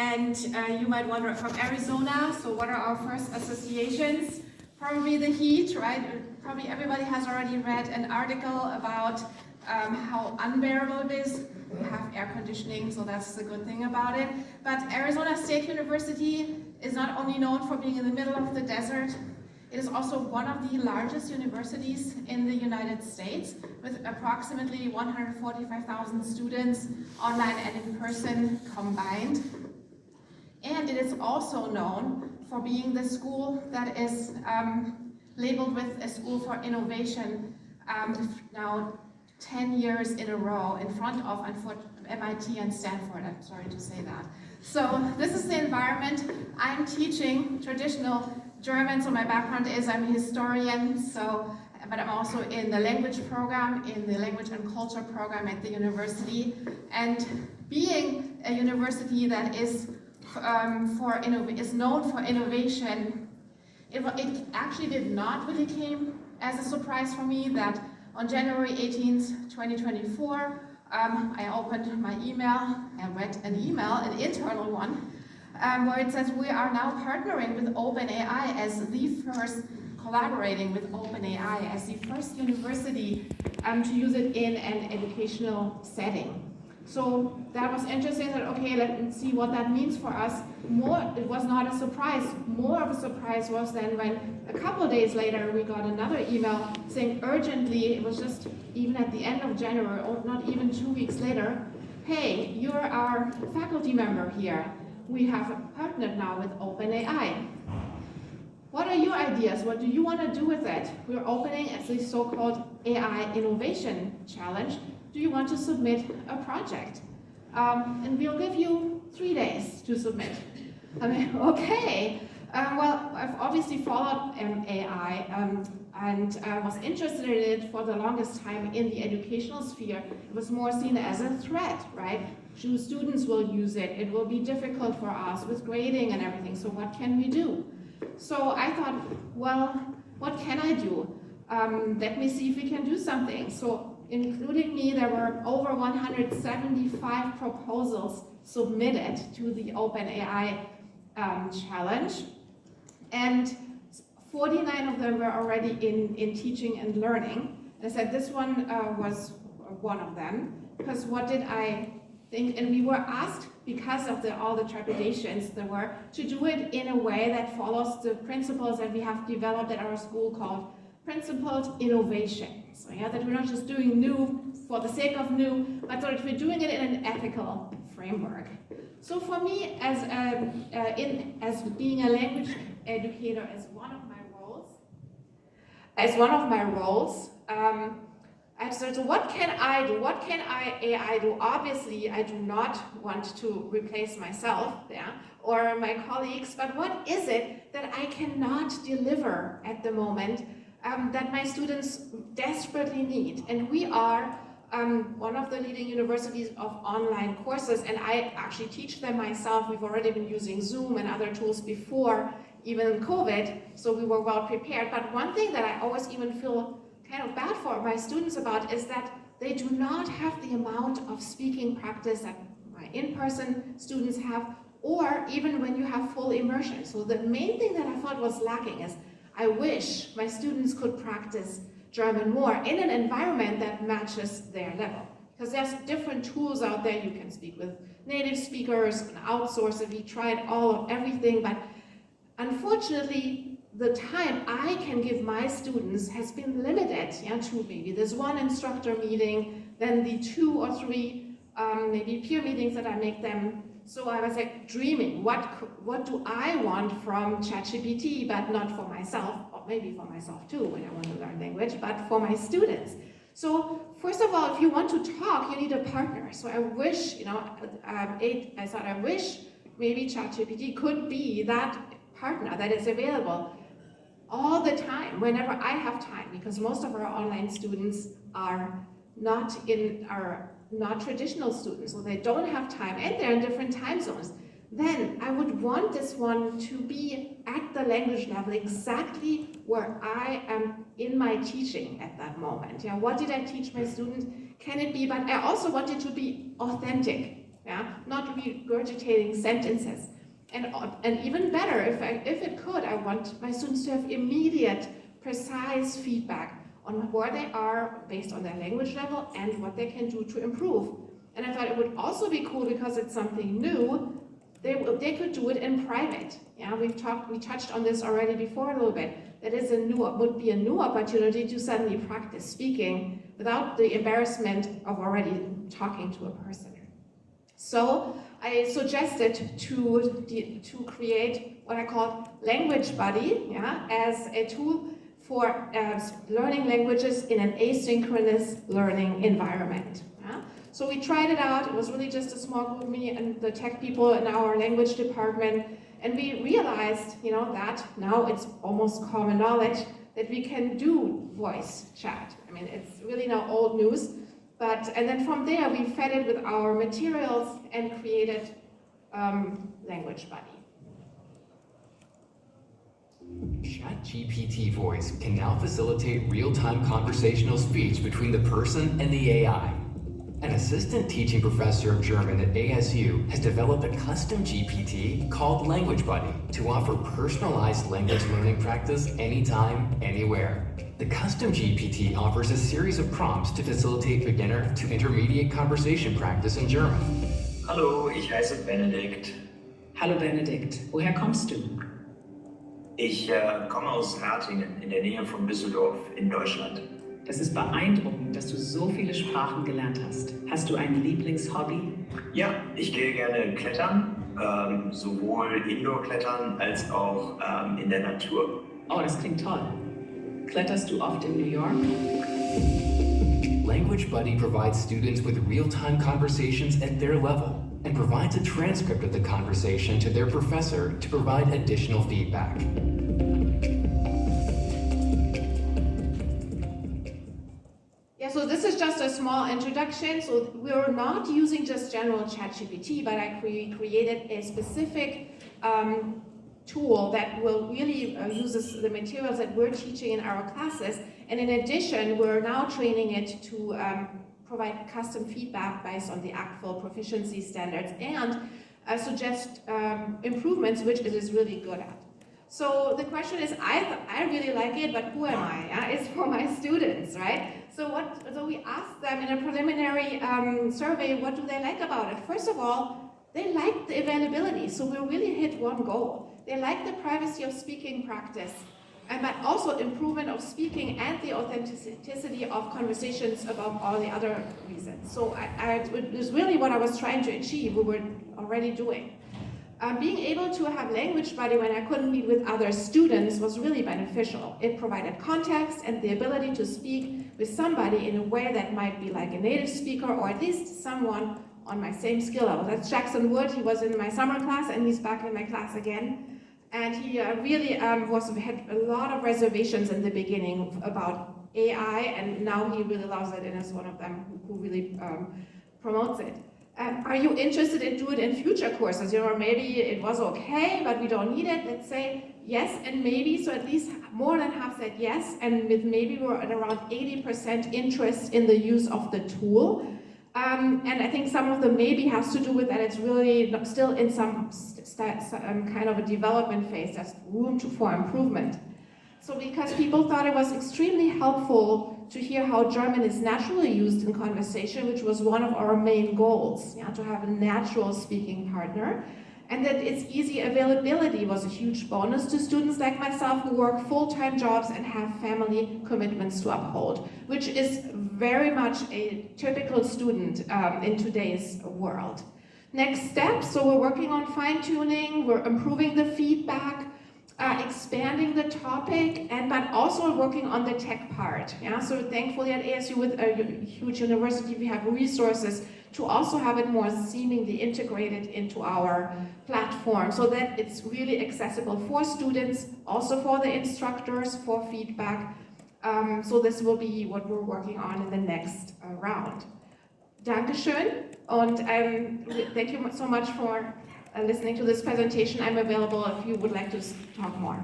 And you might wonder, from Arizona, so what are our first associations? Probably the heat, right? Probably everybody has already read an article about how unbearable it is. We have air conditioning, so that's the good thing about it. But Arizona State University is not only known for being in the middle of the desert, it is also one of the largest universities in the United States, with approximately 145,000 students, online and in person combined. And it is also known for being the school that is labeled with a school for innovation now 10 years in a row, in front of MIT and Stanford. I'm sorry to say that. So this is the environment. I'm teaching traditional German, so my background is I'm a historian, but I'm also in the language program, in the language and culture program at the university. And being a university that is known for innovation, it actually did not really came as a surprise for me that on January 18th, 2024, I opened my email. I read an email, an internal one, where it says we are now partnering with OpenAI as the first, collaborating with OpenAI as the first university to use it in an educational setting. So that was interesting. That okay, let's see what that means for us. It was not a surprise. More of a surprise was then when a couple of days later we got another email saying urgently, it was just even at the end of January, or not even 2 weeks later, hey, you're our faculty member here. We have partnered now with OpenAI. What are your ideas? What do you want to do with it? We're opening as the so-called AI Innovation Challenge. Do you want to submit a project? And we'll give you 3 days to submit. I mean, okay. Well, I've obviously followed AI and was interested in it for the longest time in the educational sphere. It was more seen as a threat, right? Students will use it. It will be difficult for us with grading and everything. So what can we do? So I thought, well, what can I do? Let me see if we can do something. So including me, there were over 175 proposals submitted to the OpenAI challenge. And 49 of them were already in teaching and learning. And I said this one was one of them, because what did I think? And we were asked, because of all the trepidations there were, to do it in a way that follows the principles that we have developed at our school called principled innovation. So yeah, that we're not just doing new for the sake of new, but that we're doing it in an ethical framework. So for me, as being a language educator, as one of my roles, I said, so what can I do? What can AI do? Obviously, I do not want to replace myself, yeah, or my colleagues, but what is it that I cannot deliver at the moment that my students desperately need? And we are one of the leading universities of online courses, and I actually teach them myself. We've already been using Zoom and other tools before, even COVID, so we were well prepared. But one thing that I always even feel kind of bad for my students about is that they do not have the amount of speaking practice that my in-person students have, or even when you have full immersion. So the main thing that I thought was lacking is I wish my students could practice German more in an environment that matches their level. Because there's different tools out there. You can speak with native speakers and outsource it. We tried everything, but unfortunately, the time I can give my students has been limited, yeah, to maybe this one instructor meeting, then the 2 or 3 maybe peer meetings that I make them. So I was like dreaming, what do I want from ChatGPT, but not for myself, or maybe for myself too when I want to learn language, but for my students. So first of all, if you want to talk, you need a partner. So I wish, I thought I wish maybe ChatGPT could be that partner that is available all the time, whenever I have time, because most of our online students are not traditional students, so they don't have time, and they're in different time zones. Then I would want this one to be at the language level, exactly where I am in my teaching at that moment. Yeah, what did I teach my students? Can it be? But I also want it to be authentic. yeah, not regurgitating sentences. And even better, if it could, I want my students to have immediate, precise feedback on where they are based on their language level and what they can do to improve. And I thought it would also be cool because it's something new. They could do it in private. Yeah, we touched on this already before a little bit. That is would be a new opportunity to suddenly practice speaking without the embarrassment of already talking to a person. So I suggested to create what I called Language Buddy, yeah, as a tool for learning languages in an asynchronous learning environment. Yeah? So we tried it out. It was really just a small group, me and the tech people in our language department, and we realized, that now it's almost common knowledge that we can do voice chat. I mean, it's really now old news. And then from there, we fed it with our materials and created Language Buddy. ChatGPT Voice can now facilitate real-time conversational speech between the person and the AI. An assistant teaching professor of German at ASU has developed a custom GPT called Language Buddy to offer personalized language learning practice anytime, anywhere. The custom GPT offers a series of prompts to facilitate beginner to intermediate conversation practice in German. Hallo, ich heiße Benedikt. Hallo Benedikt, woher kommst du? Ich komme aus Ratingen in der Nähe von Düsseldorf in Deutschland. Das ist beeindruckend, dass du so viele Sprachen gelernt hast. Hast du ein Lieblingshobby? Ja, ich gehe gerne klettern, sowohl Indoor-Klettern als auch in der Natur. Oh, das klingt toll. Kletterst du oft in New York? Language Buddy provides students with real-time conversations at their level and provides a transcript of the conversation to their professor to provide additional feedback. So this is just a small introduction. So we're not using just general ChatGPT, but I created a specific tool that will really uses the materials that we're teaching in our classes. And in addition, we're now training it to provide custom feedback based on the actual proficiency standards and suggest improvements, which it is really good at. So the question is, I really like it, but who am I? It's for my students, right? So we asked them in a preliminary survey, what do they like about it? First of all, they like the availability. So we really hit one goal. They like the privacy of speaking practice, but also improvement of speaking and the authenticity of conversations above all the other reasons. So it was really what I was trying to achieve, we were already doing. Being able to have Language Buddy when I couldn't meet with other students was really beneficial. It provided context and the ability to speak with somebody in a way that might be like a native speaker or at least someone on my same skill level. That's Jackson Wood. He was in my summer class and he's back in my class again. And he really had a lot of reservations in the beginning about AI, and now he really loves it and is one of them who really promotes it. Are you interested in doing it in future courses? Or maybe it was okay, but we don't need it. Let's say yes and maybe. So at least more than half said yes, and with maybe we're at around 80% interest in the use of the tool. And I think some of the maybe has to do with that it's really still in some kind of a development phase. There's room for improvement. So because people thought it was extremely helpful to hear how German is naturally used in conversation, which was one of our main goals, to have a natural speaking partner. And that its easy availability was a huge bonus to students like myself who work full-time jobs and have family commitments to uphold, which is very much a typical student in today's world. Next step, so we're working on fine-tuning, we're improving the feedback, expanding the topic, but also working on the tech part. So thankfully at ASU, with a huge university, we have resources to also have it more seemingly integrated into our platform so that it's really accessible for students, also for the instructors, for feedback. So this will be what we're working on in the next round. Dankeschön, und thank you so much for listening to this presentation. I'm available if you would like to talk more.